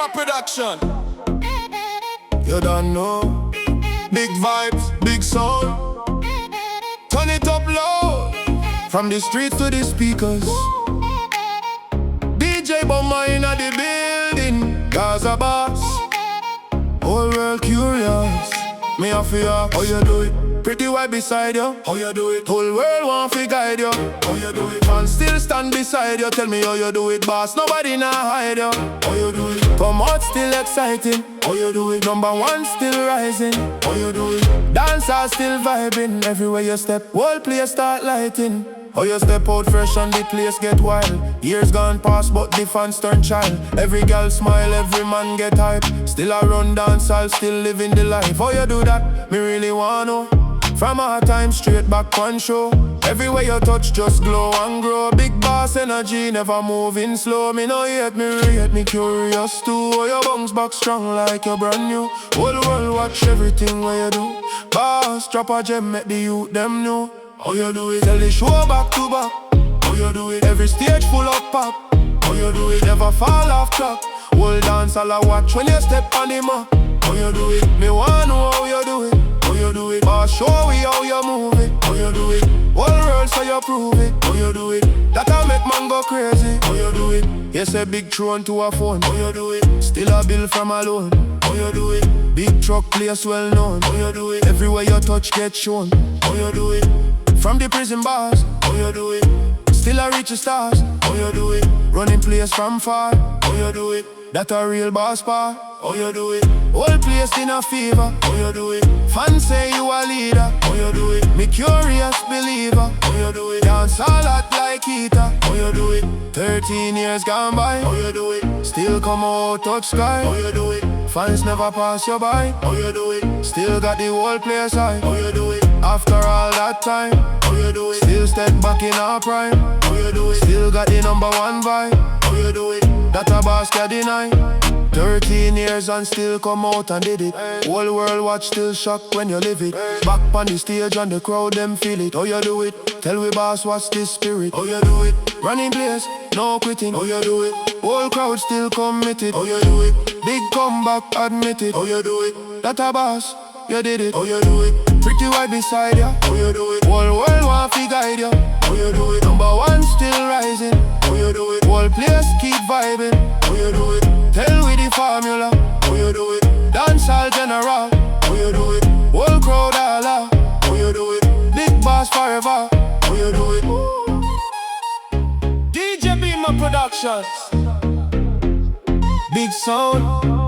DJBUMMA production. You don't know. Big vibes, big sound. Turn it up loud. From the streets to the speakers. DJBUMMA in the building. Gaza Boss. Whole world curious. Me a fear how you do it. Pretty white beside you, how you do it. Whole world want to guide you, how you do it. Fans still stand beside you, tell me how you do it. Boss, nobody nah hide you, how you do it. Come out still exciting, how you do it. Number one still rising, how you do it. Dancehall still vibing, everywhere you step, whole place start lighting. How you step out fresh and the place get wild. Years gone past but the fans turn child. Every girl smile, every man get hype. Still I run dancehall, still living the life. How you do that? Me really wanna know. From our time straight back one show. Everywhere you touch just glow and grow. Big boss energy, never moving slow. Me no hate, me rate, me curious too. How you bounce back strong like you're brand new. Whole world watch everything where you do. Boss, drop a gem, make the youth them know. How you do it? Tell the show back to back. How you do it? Every stage full of pop. How you do it? Never fall off track. Whole dance all I watch when you step on the map. How you do it? Me wanna know how you do it. How you do it? Boss, show me how you move it. How you do it? Whole world so you prove it. How you do it? That'll make man go crazy. How you do it? Yes, a big throne to a phone. How you do it? Still a bill from a loan. How you do it? Big truck place well known. How you do it? Everywhere you touch get shown. How you do it? From the prison bars, how you do it? Still I reach the stars, how you do it? Running place from far, how you do it? That a real boss part, how you do it? Whole place in a fever, how you do it? Fans say you a leader, how you do it? Me curious believer, how you do it? Dance a lot like heater, how you do it? 13 years gone by, how you do it? Still come out touch sky, how you do it? Fans never pass you by, how you do it? Still got the whole place high, how you do it? After all that time, how you do it? Still step back in our prime, how you do it? Still got the number one vibe, how you do it? That a boss can deny. 13 years and still come out and did it. Whole world watch still shocked when you live it. Back on the stage and the crowd them feel it. How you do it? Tell we boss what's this spirit. How you do it? Running place, no quitting. How you do it? Whole crowd still committed. How you do it? Big comeback admitted. How you do it? That a boss, you did it. How you do it? Pretty white beside ya. How you do it? Whole world want to guide ya. How you do it? Number one still rising. How you do it? Whole place keep vibing. How you do it? Tell we the formula. How you do it? Dancehall general. How you do it? Whole crowd all out. How you do it? Big boss forever. How you do it? DJBUMMA productions. Big sound.